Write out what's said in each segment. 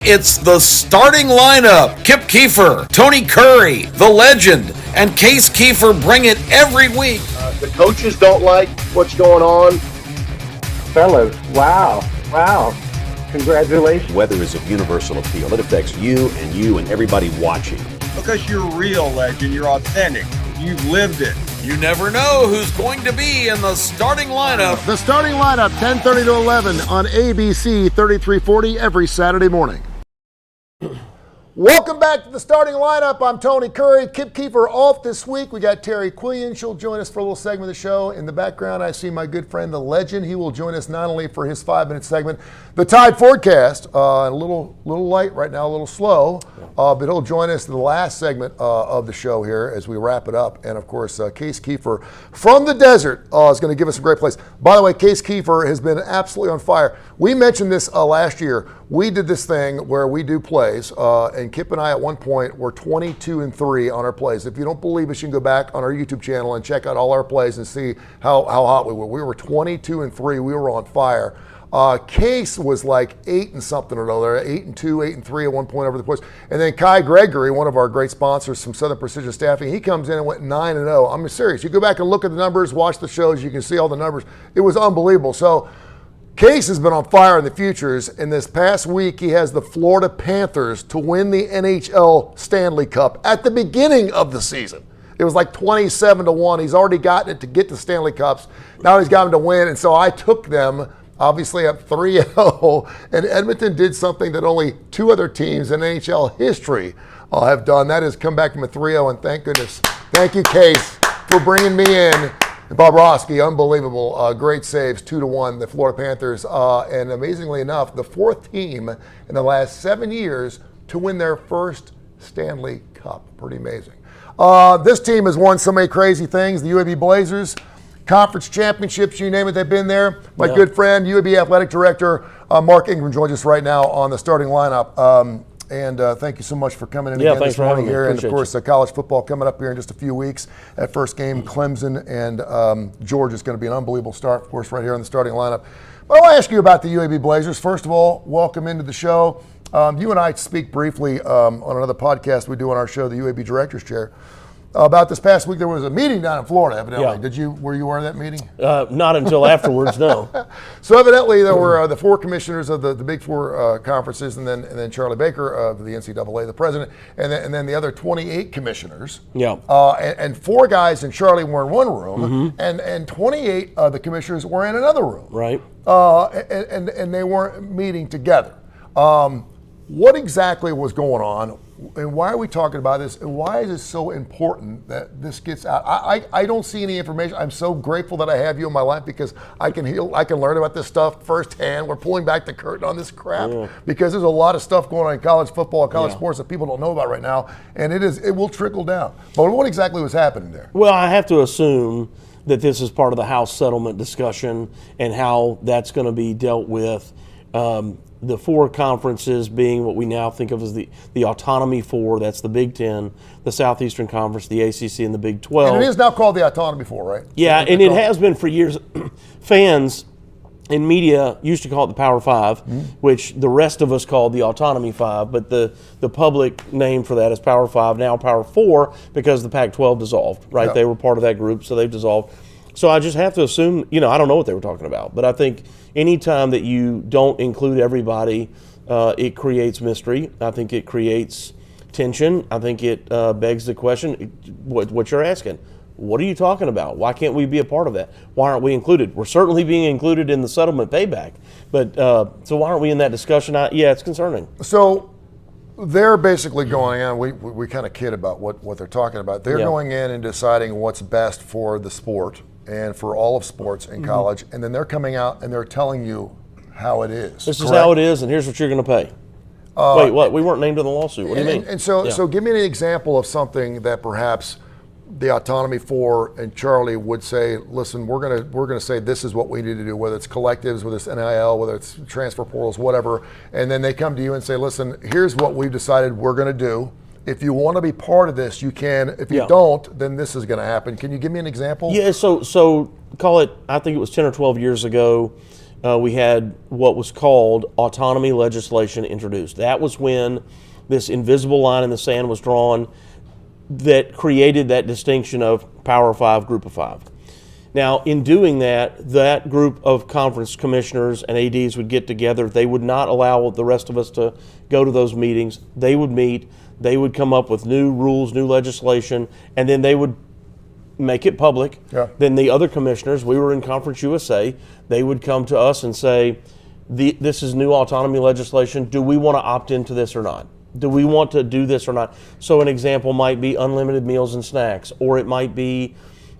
It's the starting lineup. Kip Keefer, Tony Kurre, the legend, and Case Keefer bring it every week. The coaches don't like what's going on. Fellas, wow. Congratulations. Weather is of universal appeal. It affects you and everybody watching. Because you're real, legend. You're authentic. You've lived it. You never know who's going to be in the starting lineup. The starting lineup, 10:30 to 11 on ABC 3340 every Saturday morning. Welcome back to the starting lineup. I'm Tony Kurre. Kip Keefer off this week. We got Terry Quillian. She'll join us for a little segment of the show. In the background, I see my good friend, the legend. He will join us not only for his 5-minute segment, the Tide forecast, a little light right now, a little slow, but he'll join us in the last segment of the show here as we wrap it up. And of course, Case Keefer from the desert is going to give us a great place. By the way, Case Keefer has been absolutely on fire. We mentioned this last year. We did this thing where we do plays, and Kip and I at one point were 22-3 on our plays. If you don't believe us, you can go back on our YouTube channel and check out all our plays and see how hot we were. We were 22-3. We were on fire. Case was like 8 and something or another, 8-2, 8-3 at one point over the course. And then Kai Gregory, one of our great sponsors from Southern Precision Staffing, he comes in and went 9-0. I'm serious. You go back and look at the numbers, watch the shows, you can see all the numbers. It was unbelievable. So Case has been on fire in the futures, and this past week he has the Florida Panthers to win the NHL Stanley Cup at the beginning of the season. It was like 27-1. He's already gotten it to get to Stanley Cups. Now he's got them to win, and so I took them, obviously up 3-0, and Edmonton did something that only 2 other teams in NHL history have done. That is come back from a 3-0, and thank goodness. Thank you, Case, for bringing me in. Bobrovsky, unbelievable, great saves, 2-1, the Florida Panthers, and amazingly enough, the 4th team in the last 7 years to win their first Stanley Cup. Pretty amazing. This team has won so many crazy things. The UAB Blazers, conference championships, you name it, they've been there. My good friend, UAB Athletic Director Mark Ingram joins us right now on the starting lineup. And thank you so much for coming in again this morning here. And of course, college football coming up here in just a few weeks. That first game, Clemson and Georgia is going to be an unbelievable start, of course, right here in the starting lineup. But I want to ask you about the UAB Blazers. First of all, welcome into the show. You and I speak briefly on another podcast we do on our show, the UAB Director's Chair. About this past week, there was a meeting down in Florida, evidently. Yeah. Were you aware of that meeting? Not until afterwards, no. So evidently, there were the 4 commissioners of the Big 4 conferences, and then Charlie Baker of the NCAA, the president, and then the other 28 commissioners. Yeah. And 4 guys and Charlie were in one room, and 28 of the commissioners were in another room. Right. And they weren't meeting together. What exactly was going on? And why are we talking about this? And why is it so important that this gets out? I don't see any information. I'm so grateful that I have you in my life because I can learn about this stuff firsthand. We're pulling back the curtain on this crap because there's a lot of stuff going on in college football and college sports that people don't know about right now. And it will trickle down. But what exactly was happening there? Well, I have to assume that this is part of the House settlement discussion and how that's going to be dealt with. The 4 conferences being what we now think of as the Autonomy 4, that's the Big 10, the Southeastern Conference, the ACC, and the Big 12. And it is now called the Autonomy 4, right? Yeah, and it has been for years. Fans in media used to call it the Power 5, which the rest of us called the Autonomy 5, but the public name for that is Power 5, now Power 4, because the Pac-12 dissolved, right? They were part of that group, so they've dissolved. So I just have to assume, I don't know what they were talking about, but I think anytime that you don't include everybody, it creates mystery. I think it creates tension. I think it begs the question, what you're asking. What are you talking about? Why can't we be a part of that? Why aren't we included? We're certainly being included in the settlement payback, but so why aren't we in that discussion? It's concerning. So they're basically going in, we kind of kid about what they're talking about. They're going in and deciding what's best for the sport and for all of sports in college, and then they're coming out and they're telling you how it is. This is how it is, and here's what you're going to pay. Wait, what? We weren't named in the lawsuit. What do you mean? And so give me an example of something that perhaps the Autonomy 4 and Charlie would say, listen, we're gonna say this is what we need to do, whether it's collectives, whether it's NIL, whether it's transfer portals, whatever, and then they come to you and say, listen, here's what we've decided we're gonna do. If you want to be part of this, you can. If you don't, then this is going to happen. Can you give me an example? Yeah, so call it, I think it was 10 or 12 years ago, we had what was called autonomy legislation introduced. That was when this invisible line in the sand was drawn that created that distinction of Power 5, Group of 5. Now, in doing that, that group of conference commissioners and ADs would get together. They would not allow the rest of us to go to those meetings. They would meet. They would come up with new rules, new legislation, and then they would make it public. Yeah. Then the other commissioners, we were in Conference USA, they would come to us and say, this is new autonomy legislation. Do we want to opt into this or not? Do we want to do this or not? So an example might be unlimited meals and snacks, or it might be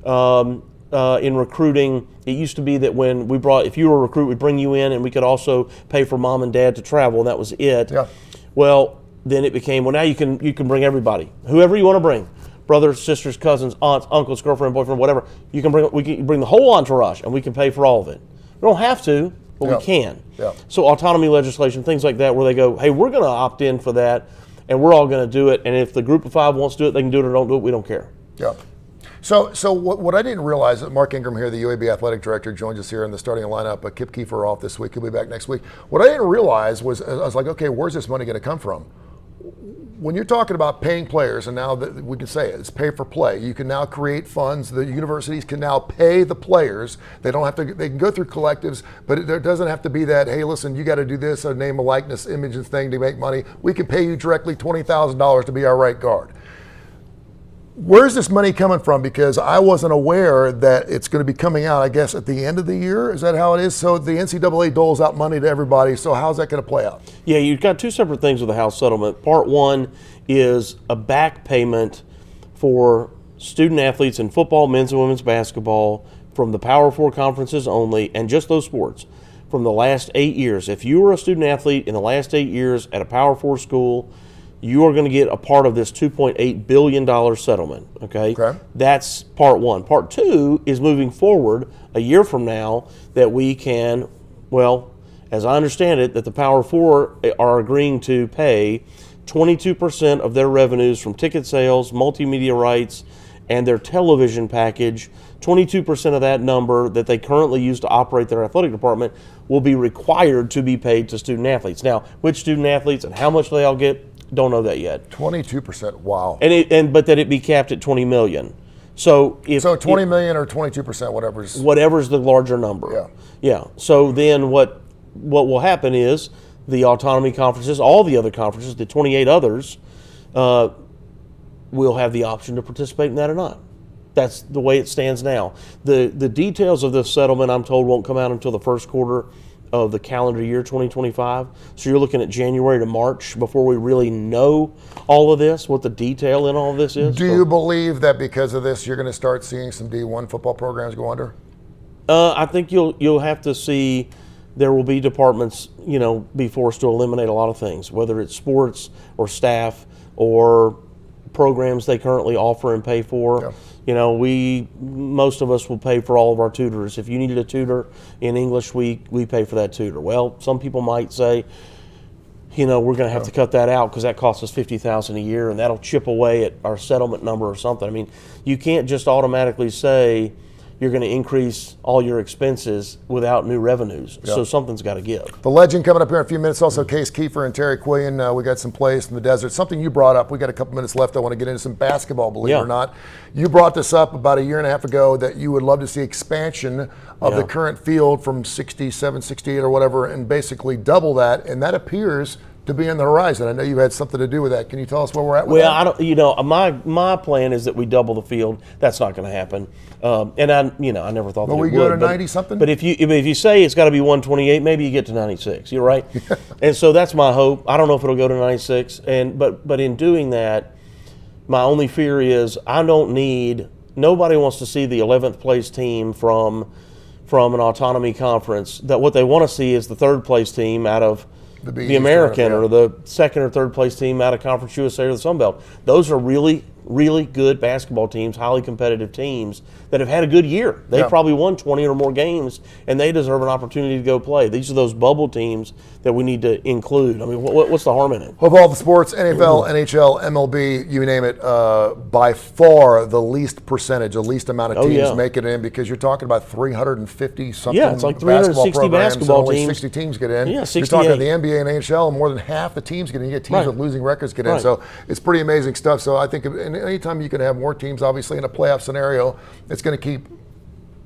in recruiting. It used to be that when if you were a recruit, we'd bring you in and we could also pay for mom and dad to travel, and that was it. Yeah. Well, then it became, now you can bring everybody, whoever you want to bring. Brothers, sisters, cousins, aunts, uncles, girlfriend, boyfriend, whatever. We can bring the whole entourage, and we can pay for all of it. We don't have to, but we can. Yeah. So autonomy legislation, things like that, where they go, hey, we're going to opt in for that, and we're all going to do it. And if the Group of 5 wants to do it, they can do it or don't do it. We don't care. Yeah. So what I didn't realize, Mark Ingram here, the UAB athletic director, joins us here in the starting lineup. Kip Keefer off this week. He'll be back next week. What I didn't realize was, I was like, okay, where's this money going to come from? When you're talking about paying players, and now that we can say it's pay for play, you can now create funds. The universities can now pay the players. They don't have to. They can go through collectives, but there doesn't have to be that. Hey, listen, you got to do this, a name, a likeness, image, and thing to make money. We can pay you directly $20,000 to be our right guard. Where's this money coming from? Because I wasn't aware that it's going to be coming out, I guess, at the end of the year. Is that how it is? So the NCAA doles out money to everybody. So how's that going to play out? Yeah, you've got two separate things with the House settlement. Part one is a back payment for student athletes in football, men's and women's basketball from the Power 4 conferences only, and just those sports from the last 8 years. If you were a student athlete in the last 8 years at a Power 4 school, you are going to get a part of this $2.8 billion settlement, okay? That's part one. Part two is moving forward a year from now that we can, well, as I understand it, that the Power 4 are agreeing to pay 22% of their revenues from ticket sales, multimedia rights, and their television package. 22% of that number that they currently use to operate their athletic department will be required to be paid to student athletes. Now, which student athletes and how much they all get, don't know that yet. 22%, wow. But that it be capped at $20 million. So if $20 million or 22%, whatever's the larger number. Yeah. So then what will happen is the autonomy conferences, all the other conferences, the 28 others, will have the option to participate in that or not. That's the way it stands now. The details of this settlement, I'm told, won't come out until the first quarter of the calendar year 2025. So you're looking at January to March before we really know all of this, what the detail in all of this is. Do you believe that because of this, you're going to start seeing some D1 football programs go under? I think you'll have to see. There will be departments, be forced to eliminate a lot of things, whether it's sports or staff or programs they currently offer and pay for. Most of us will pay for all of our tutors. If you needed a tutor in English, we pay for that tutor. Well, some people might say, we're going to have to cut that out because that costs us $50,000 a year, and that'll chip away at our settlement number or something. I mean, you can't just automatically say you're going to increase all your expenses without new revenues. So something's got to give. The legend coming up here in a few minutes. Also, Case Keefer and Terry Quillian. We got some plays from the desert. Something you brought up. We got a couple minutes left. I want to get into some basketball, believe it or not. You brought this up about a year and a half ago that you would love to see expansion of the current field from 67, 68 or whatever, and basically double that. And that appears to be on the horizon. I know you had something to do with that. Can you tell us where we're at with that? I don't. My plan is that we double the field. That's not going to happen. And I never thought that it would. Will we go to 90 something? But if you say it's got to be 128, maybe you get to 96. You're right. And so that's my hope. I don't know if it'll go to 96. But in doing that, my only fear is nobody wants to see the 11th place team from an autonomy conference. That what they want to see is the third place team out of the American or the second or third place team out of Conference USA or the Sun Belt. Those are really really good basketball teams, highly competitive teams that have had a good year. They probably won 20 or more games, and they deserve an opportunity to go play. These are those bubble teams that we need to include. I mean, what's the harm in it? Of all the sports, NFL, NHL, MLB, you name it, by far the least percentage, the least amount of teams make it in, because you're talking about 350 something. Yeah, it's like 360 basketball only teams. 60 teams get in. Yeah, 68. You're talking the NBA and NHL, more than half the teams get in. You get teams with losing records get in. So it's pretty amazing stuff. So I think anytime you can have more teams, obviously in a playoff scenario, it's going to keep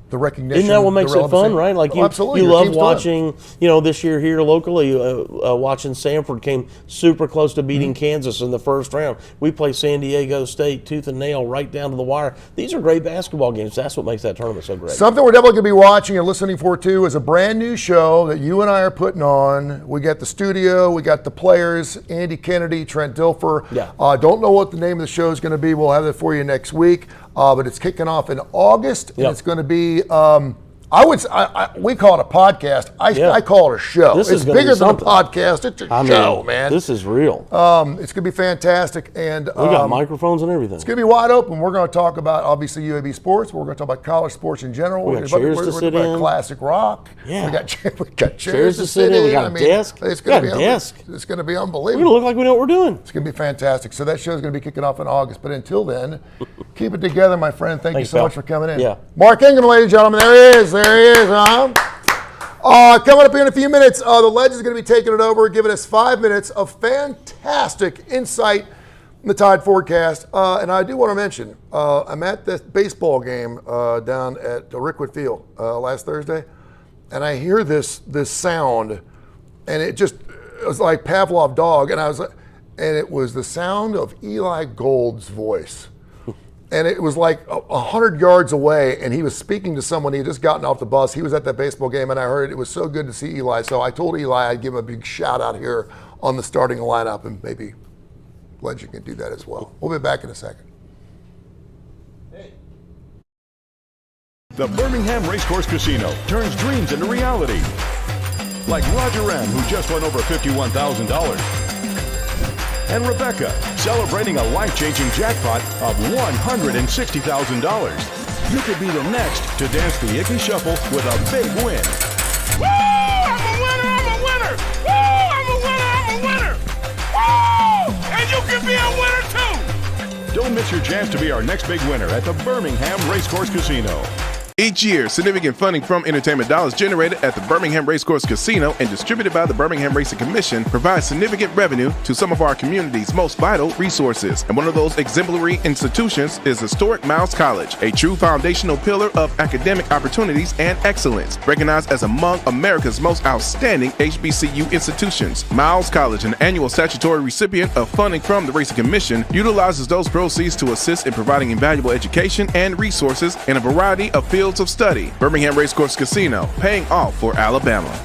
the recognition. Isn't that what makes it fun, right? Like absolutely. You love watching, this year here locally, watching Samford came super close to beating Kansas in the first round. We play San Diego State tooth and nail right down to the wire. These are great basketball games. That's what makes that tournament so great. Something we're definitely going to be watching and listening for, too, is a brand new show that you and I are putting on. We got the studio, we got the players, Andy Kennedy, Trent Dilfer. Don't know what the name of the show is going to be. We'll have that for you next week. But it's kicking off in August, and it's going to be, we call it a podcast. I call it a show. It's bigger than a podcast. It's a show, man. This is real. It's going to be fantastic. And we got microphones and everything. It's going to be wide open. We're going to talk about, obviously, UAB sports. We're going to talk about college sports in general. We got chairs to sit in. Classic rock. Yeah. We got chairs to sit in. We got a desk. It's going to be unbelievable. We're going to look like we know what we're doing. It's going to be fantastic. So that show is going to be kicking off in August. But until then, keep it together, my friend. Thank you so much for coming in. Yeah. Mark Ingram, ladies and gentlemen. There he is. Coming up here in a few minutes, the Legend is going to be taking it over, giving us 5 minutes of fantastic insight in the Tide forecast. And I do want to mention, I'm at this baseball game down at Rickwood Field last Thursday, and I hear this sound, and it was like Pavlov dog, and it was the sound of Eli Gold's voice. And it was like 100 yards away, and he was speaking to someone. He had just gotten off the bus. He was at that baseball game, and I heard it. It was so good to see Eli. So I told Eli I'd give him a big shout out here on the starting lineup, and maybe Legend can do that as well. We'll be back in a second. The Birmingham Racecourse Casino turns dreams into reality. Like Roger M., who just won over $51,000. And Rebecca, celebrating a life-changing jackpot of $160,000. You could be the next to dance the Icky Shuffle with a big win. Woo! I'm a winner! I'm a winner! Woo! I'm a winner! I'm a winner! Woo! And you can be a winner too! Don't miss your chance to be our next big winner at the Birmingham Racecourse Casino. Each year, significant funding from entertainment dollars generated at the Birmingham Racecourse Casino and distributed by the Birmingham Racing Commission provides significant revenue to some of our community's most vital resources. And one of those exemplary institutions is historic Miles College, a true foundational pillar of academic opportunities and excellence. Recognized as among America's most outstanding HBCU institutions, Miles College, an annual statutory recipient of funding from the Racing Commission, utilizes those proceeds to assist in providing invaluable education and resources in a variety of fields of study. Birmingham Racecourse Casino, paying off for Alabama.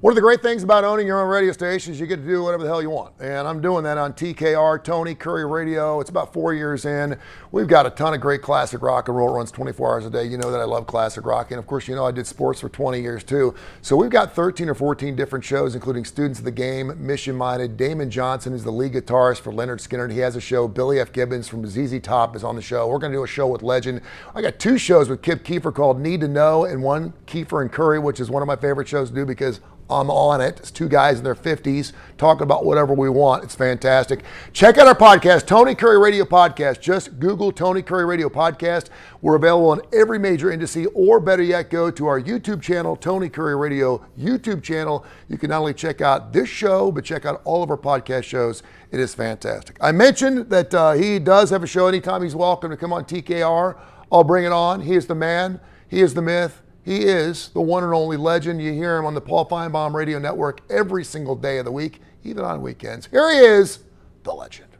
One of the great things about owning your own radio station is you get to do whatever the hell you want. And I'm doing that on TKR, Tony Kurre Radio. It's about 4 years in. We've got a ton of great classic rock and roll. It runs 24 hours a day. You know that I love classic rock. And of course, you know I did sports for 20 years too. So we've got 13 or 14 different shows, including Students of the Game, Mission Minded. Damon Johnson is the lead guitarist for Leonard Skinner. He has a show. Billy F. Gibbons from ZZ Top is on the show. We're going to do a show with Legend. I got 2 shows with Keefer called Need to Know, and one Keefer and Kurre, which is one of my favorite shows to do because I'm on it. It's 2 guys in their 50s talking about whatever we want. It's fantastic. Check out our podcast, Tony Kurre Radio Podcast. Just Google Tony Kurre Radio Podcast. We're available on every major indice, or better yet, go to our YouTube channel, Tony Kurre Radio YouTube channel. You can not only check out this show, but check out all of our podcast shows. It is fantastic. I mentioned that he does have a show. Anytime he's welcome to come on TKR, I'll bring it on. He is the man. He is the myth. He is the one and only Legend. You hear him on the Paul Feinbaum Radio Network every single day of the week, even on weekends. Here he is, the Legend.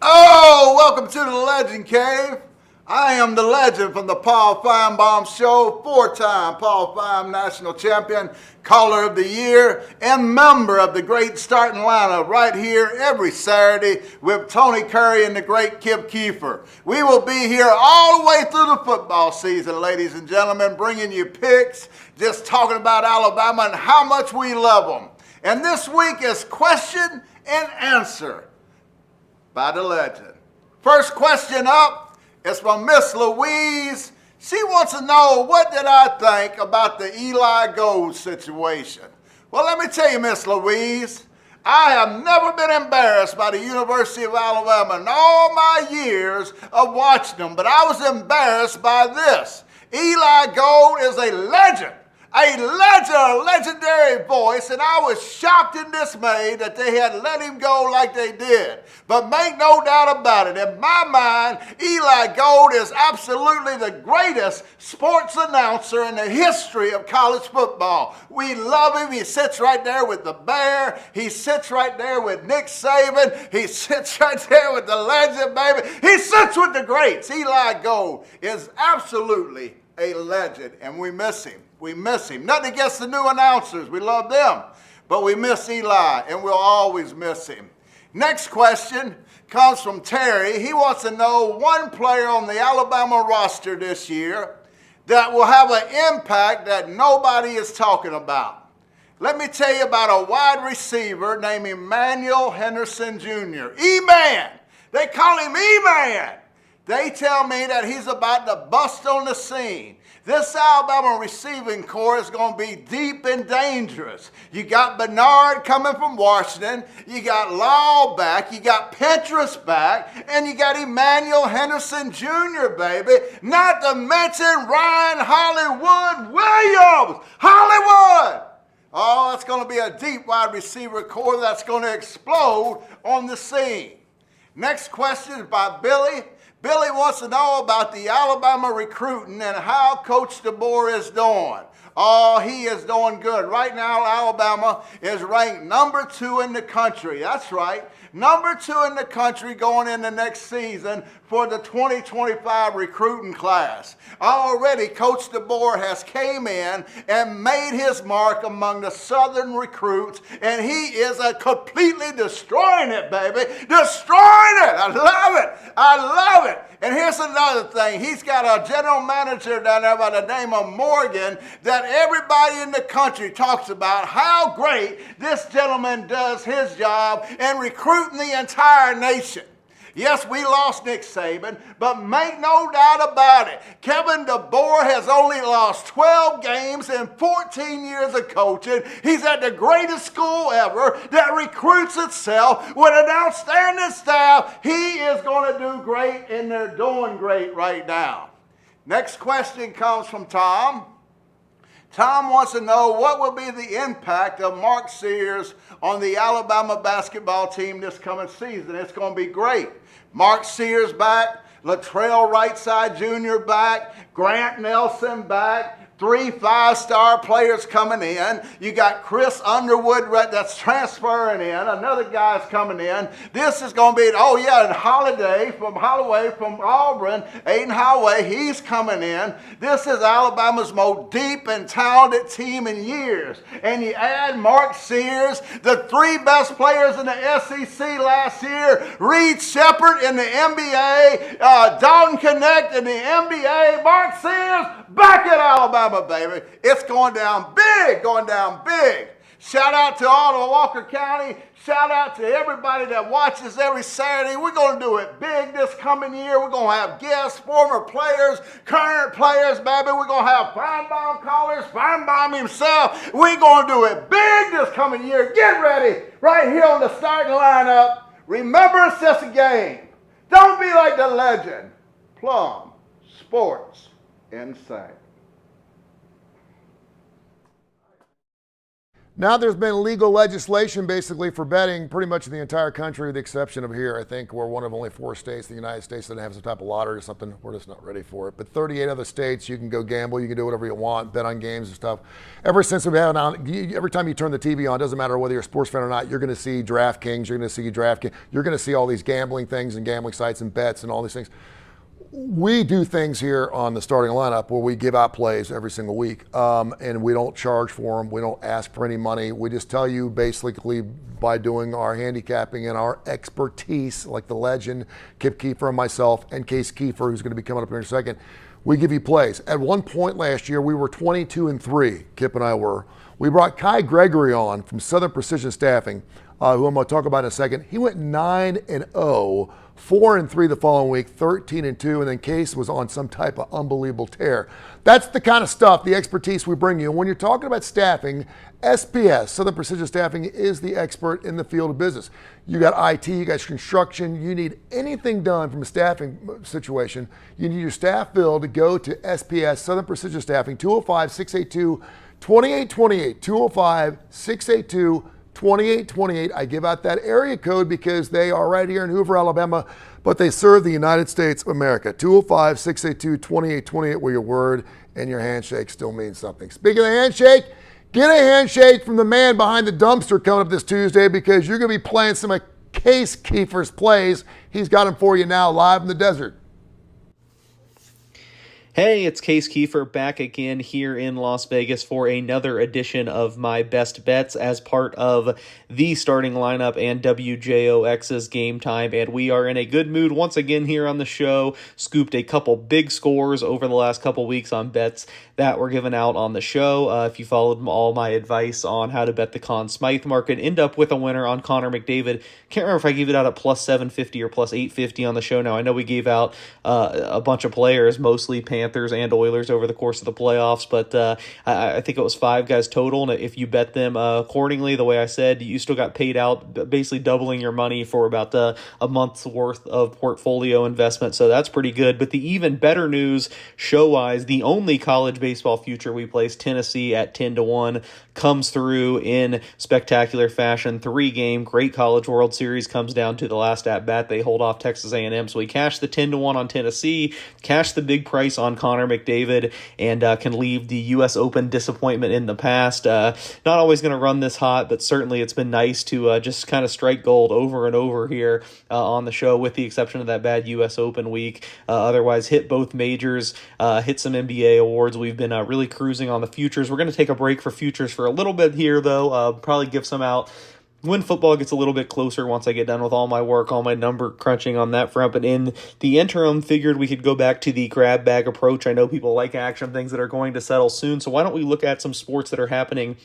Oh, welcome to the Legend Cave. I am the Legend from the Paul Feinbaum Show, 4-time Paul Fein National Champion, Caller of the Year, and member of the great starting lineup right here every Saturday with Tony Kurre and the great Keefer. We will be here all the way through the football season, ladies and gentlemen, bringing you picks, just talking about Alabama and how much we love them. And this week is question and answered by the legend. First question up is from Miss Louise. She wants to know, what did I think about the Eli Gold situation? Well, let me tell you, Miss Louise, I have never been embarrassed by the University of Alabama in all my years of watching them, but I was embarrassed by this. Eli Gold is a legend, a legendary voice, and I was shocked and dismayed that they had let him go like they did. But make no doubt about it, in my mind, Eli Gold is absolutely the greatest sports announcer in the history of college football. We love him. He sits right there with the Bear. He sits right there with Nick Saban. He sits right there with the legend, baby. He sits with the greats. Eli Gold is absolutely a legend, and we miss him. We miss him. Nothing against the new announcers. We love them. But we miss Eli, and we'll always miss him. Next question comes from Terry. He wants to know one player on the Alabama roster this year that will have an impact that nobody is talking about. Let me tell you about a wide receiver named Emmanuel Henderson Jr. E-Man. They call him E-Man. They tell me that he's about to bust on the scene. This Alabama receiving corps is going to be deep and dangerous. You got Bernard coming from Washington. You got Law back. You got Petrus back. And you got Emmanuel Henderson Jr., baby. Not to mention Ryan Hollywood Williams. Hollywood! Oh, that's going to be a deep wide receiver corps that's going to explode on the scene. Next question is by Billy. Billy wants to know about the Alabama recruiting and how Coach DeBoer is doing. Oh, he is doing good. Right now, Alabama is ranked number 2 in the country. That's right. Number 2 in the country going into next season for the 2025 recruiting class. Already, Coach DeBoer has came in and made his mark among the Southern recruits, and he is completely destroying it, baby. Destroying it. I love it. I love it. And here's another thing. He's got a general manager down there by the name of Morgan that everybody in the country talks about how great this gentleman does his job in recruiting the entire nation. Yes, we lost Nick Saban, but make no doubt about it. Kevin DeBoer has only lost 12 games in 14 years of coaching. He's at the greatest school ever that recruits itself with an outstanding staff. He is going to do great, and they're doing great right now. Next question comes from Tom. Tom wants to know what will be the impact of Mark Sears on the Alabama basketball team this coming season. It's going to be great. Mark Sears back, Latrell Whiteside Jr. back, Grant Nelson back, 3 5-star players coming in. You got Chris Underwood that's transferring in. Another guy's coming in. This is going to be, and Holloway from Auburn, Aiden Holloway, he's coming in. This is Alabama's most deep and talented team in years. And you add Mark Sears, the 3 best players in the SEC last year, Reed Shepard in the NBA, Dalton Connect in the NBA, Mark Sears back at Alabama, baby. It's going down big, going down big. Shout out to all of Walker County. Shout out to everybody that watches every Saturday. We're going to do it big this coming year. We're going to have guests, former players, current players, baby. We're going to have Feinbaum callers, Feinbaum himself. We're going to do it big this coming year. Get ready right here on the starting lineup. Remember, it's just a game. Don't be like the legend. Plum Sports Insight. Now there's been legal legislation basically for betting pretty much in the entire country with the exception of here. I think we're one of only 4 states in the United States that have some type of lottery or something. We're just not ready for it. But 38 other states, you can go gamble, you can do whatever you want, bet on games and stuff. Ever since we've had every time you turn the TV on, doesn't matter whether you're a sports fan or not, you're going to see DraftKings, you're going to see all these gambling things and gambling sites and bets and all these things. We do things here on the starting lineup where we give out plays every single week, and we don't charge for them. We don't ask for any money. We just tell you basically by doing our handicapping and our expertise, like the legend, Kip Keefer and myself, and Case Keefer, who's going to be coming up here in a second, we give you plays. At one point last year, we were 22-3, Kip and I were. We brought Kai Gregory on from Southern Precision Staffing. who I'm going to talk about in a second. He went 9-0, 4-3 the following week, 13-2, and then Case was on some type of unbelievable tear. That's the kind of stuff, the expertise we bring you. And when you're talking about staffing, SPS, Southern Precision Staffing, is the expert in the field of business. You got IT, you got construction, you need anything done from a staffing situation, you need your staff bill to go to SPS, Southern Precision Staffing, 205-682-2828, 205-682-2828. I give out that area code because they are right here in Hoover, Alabama, but they serve the United States of America. 205-682-2828, where your word and your handshake still means something. Speaking of handshake, get a handshake from the man behind the dumpster coming up this Tuesday, because you're going to be playing some of Case Keefer's plays. He's got them for you now, live in the desert. Hey, it's Case Keefer back again here in Las Vegas for another edition of my best bets as part of the starting lineup and WJOX's Game Time. And we are in a good mood once again here on the show. Scooped a couple big scores over the last couple weeks on bets that were given out on the show. If you followed all my advice on how to bet the Conn Smythe market, end up with a winner on Connor McDavid. Can't remember if I gave it out at plus 750 or plus 850 on the show. Now, I know we gave out a bunch of players, mostly Panthers and Oilers over the course of the playoffs, but I think it was 5 guys total, and if you bet them accordingly, the way I said, you still got paid out, basically doubling your money for about a month's worth of portfolio investment, so that's pretty good. But the even better news, show-wise, the only college baseball future we placed, Tennessee at 10-1, comes through in spectacular fashion. 3-game, great College World Series, comes down to the last at-bat. They hold off Texas A&M, so we cashed the 10-1 on Tennessee, cashed the big price on Connor McDavid, and can leave the U.S. Open disappointment in the past. Not always going to run this hot, but certainly it's been nice to just kind of strike gold over and over here on the show, with the exception of that bad U.S. Open week. Otherwise, hit both majors, hit some NBA awards. We've been really cruising on the futures. We're going to take a break for futures for a little bit here, though. Probably give some out when football gets a little bit closer, once I get done with all my work, all my number crunching on that front. But in the interim, figured we could go back to the grab bag approach. I know people like action, things that are going to settle soon. So why don't we look at some sports that are happening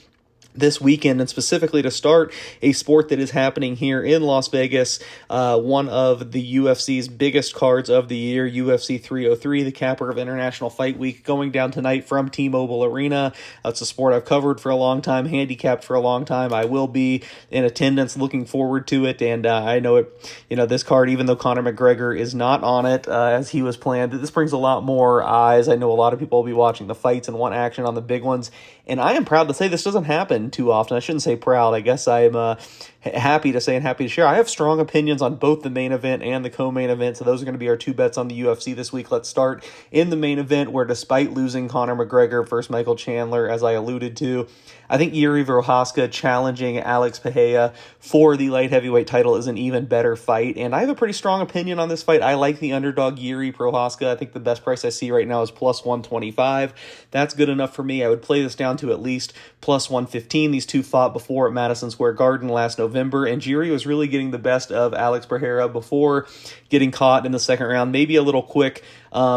this weekend, and specifically to start, a sport that is happening here in Las Vegas, one of the UFC's biggest cards of the year, UFC 303, the capper of International Fight Week, going down tonight from T-Mobile Arena. It's a sport I've covered for a long time, handicapped for a long time. I will be in attendance, looking forward to it, and I know it. This card, even though Conor McGregor is not on it as he was planned, this brings a lot more eyes. I know a lot of people will be watching the fights and want action on the big ones, and I am proud to say this doesn't happen too often. I shouldn't say proud. I guess I'm happy to say and happy to share. I have strong opinions on both the main event and the co-main event, so those are going to be our 2 bets on the UFC this week. Let's start in the main event, where despite losing Conor McGregor versus Michael Chandler, as I alluded to, I think Yuri Prochazka challenging Alex Pereira for the light heavyweight title is an even better fight, and I have a pretty strong opinion on this fight. I like the underdog Yuri Prochazka. I think the best price I see right now is plus 125. That's good enough for me. I would play this down to at least plus 115. These two fought before at Madison Square Garden last November, and Yuri was really getting the best of Alex Pereira before getting caught in the second round. Maybe a little quick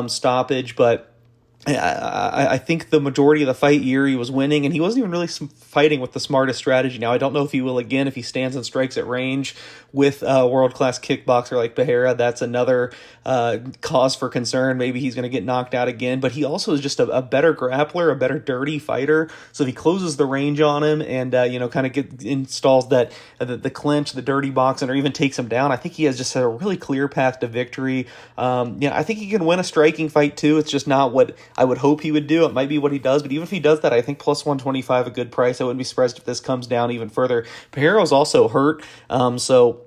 stoppage, but I think the majority of the fight, Yuri was winning, and he wasn't even really fighting with the smartest strategy. Now, I don't know if he will again if he stands and strikes at range with a world-class kickboxer like Pereira. That's another cause for concern. Maybe he's going to get knocked out again, but he also is just a better grappler, a better dirty fighter. So if he closes the range on him and kind of installs that the clinch, the dirty boxing, or even takes him down, I think he has just a really clear path to victory. I think he can win a striking fight too. It's just not what I would hope he would do. It might be what he does, but even if he does that, I think plus 125 a good price. I wouldn't be surprised if this comes down even further. Pereira's also hurt, so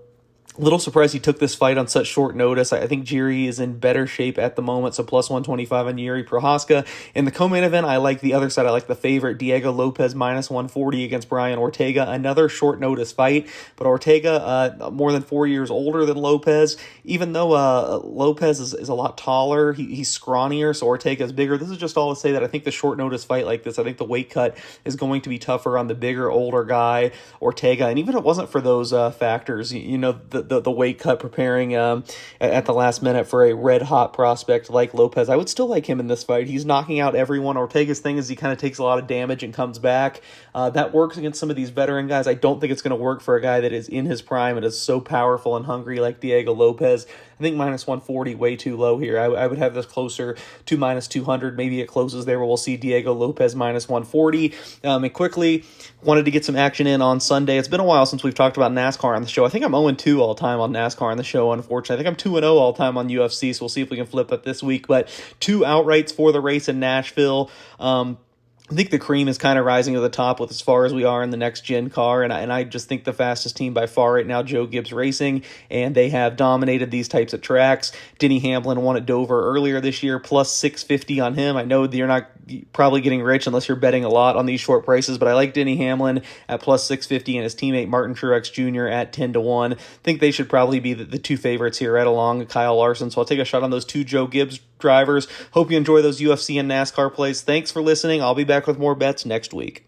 a little surprised he took this fight on such short notice. I think Yuri is in better shape at the moment, so plus 125 on Yuri Prochazka. In the co-main event, I like the other side. I like the favorite, Diego Lopez, minus 140 against Brian Ortega. Another short notice fight, but Ortega, more than 4 years older than Lopez. Even though Lopez is a lot taller, he's scrawnier, so Ortega is bigger. This is just all to say that I think the short notice fight like this, I think the weight cut is going to be tougher on the bigger, older guy, Ortega. And even if it wasn't for those factors, the the weight cut, preparing at the last minute for a red hot prospect like Lopez. I would still like him in this fight. He's knocking out everyone. Ortega's thing is he kind of takes a lot of damage and comes back. That works against some of these veteran guys. I don't think it's going to work for a guy that is in his prime and is so powerful and hungry like Diego Lopez. I think minus 140 way too low here. I would have this closer to minus 200. Maybe it closes there, but we'll see Diego Lopez minus 140. And quickly, wanted to get some action in on Sunday. It's been a while since we've talked about NASCAR on the show. I think I'm 0-2 all time on NASCAR on the show, unfortunately. I think I'm 2-0 all time on UFC, so we'll see if we can flip that this week. But 2 outrights for the race in Nashville. I think the cream is kind of rising to the top with as far as we are in the next gen car, and I just think the fastest team by far right now, Joe Gibbs Racing, and they have dominated these types of tracks. Denny Hamlin won at Dover earlier this year, plus 650 on him. I know that you're not probably getting rich unless you're betting a lot on these short prices, but I like Denny Hamlin at plus 650 and his teammate Martin Truex Jr. at 10-1. I think they should probably be the 2 favorites here, right along Kyle Larson. So I'll take a shot on those 2 Joe Gibbs drivers. Hope you enjoy those UFC and NASCAR plays. Thanks for listening. I'll be back with more bets next week.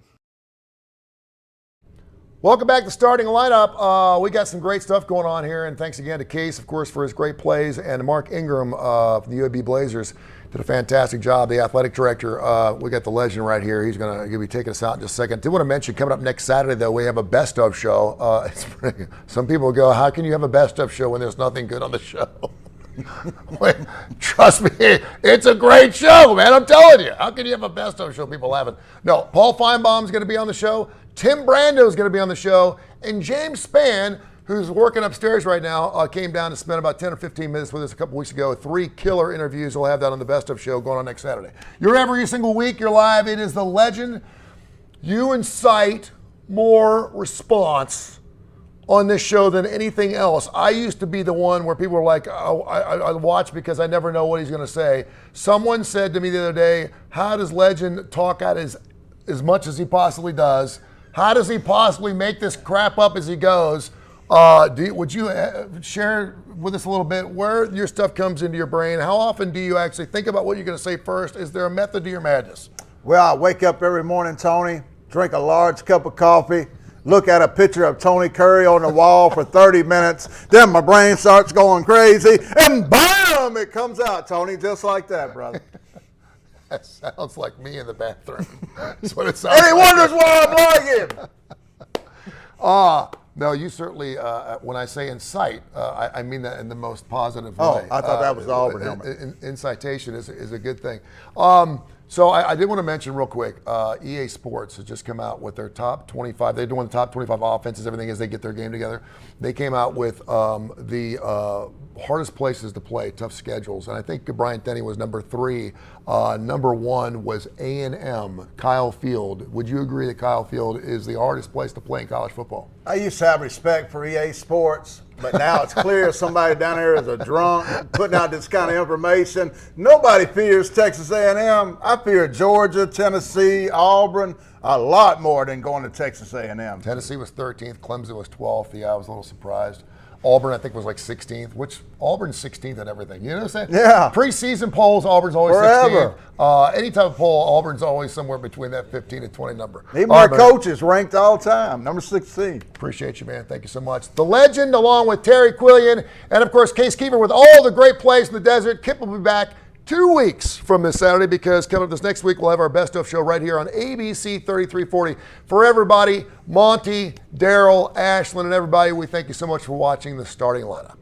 Welcome back to Starting Lineup. We got some great stuff going on here, and thanks again to Case, of course, for his great plays, and Mark Ingram from the UAB Blazers did a fantastic job, the athletic director. We got the legend right here. He's going to be taking us out in just a second. I did want to mention, coming up next Saturday, though, we have a best of show. Some people go, how can you have a best of show when there's nothing good on the show? Wait, trust me, it's a great show, man. I'm telling you. How can you have a best of show people haven't? No, Paul Feinbaum's going to be on the show. Tim Brando's going to be on the show. And James Spann, who's working upstairs right now, came down to spend about 10 or 15 minutes with us a couple weeks ago. 3 killer interviews. We'll have that on the best of show going on next Saturday. You're every single week. You're live. It is the legend. You incite more response on this show than anything else. I used to be the one where people were like, oh, I watch because I never know what he's going to say. Someone said to me the other day, how does Legend talk out as much as he possibly does? How does he possibly make this crap up as he goes? Would you share with us a little bit where your stuff comes into your brain? How often do you actually think about what you're going to say first? Is there a method to your madness? Well, I wake up every morning, Tony, drink a large cup of coffee, look at a picture of Tony Kurre on the wall for 30 minutes, then my brain starts going crazy, and bam, it comes out, Tony, just like that, brother. That sounds like me in the bathroom. That's what it sounds and he wonders why I'm like him. No, you certainly, when I say incite, I mean that in the most positive way. Oh, I thought that was the Auburn helmet. Incitation is a good thing. So I did want to mention real quick, EA Sports has just come out with their top 25. They're doing the top 25 offenses, everything as they get their game together. They came out with the hardest places to play, tough schedules. And I think Brian Denny was number 3. Number 1 was A&M, Kyle Field. Would you agree that Kyle Field is the hardest place to play in college football? I used to have respect for EA Sports, but now it's clear somebody down there is a drunk putting out this kind of information. Nobody fears Texas A&M. I fear Georgia, Tennessee, Auburn a lot more than going to Texas A&M. Tennessee was 13th. Clemson was 12th. Yeah, I was a little surprised. Auburn, I think, was like 16th, which Auburn's 16th at everything. You know what I'm saying? Yeah. Preseason polls, Auburn's always Forever. 16th. Any type of poll, Auburn's always somewhere between that 15 and 20 number. Even my coach is ranked all time, number 16. Appreciate you, man. Thank you so much. The legend, along with Terry Quillian, and, of course, Case Keefer with all the great plays in the desert. Kip will be back 2 weeks from this Saturday because coming up this next week, we'll have our best of show right here on ABC 3340. For everybody, Monty, Daryl, Ashlyn, and everybody, we thank you so much for watching the Starting Lineup.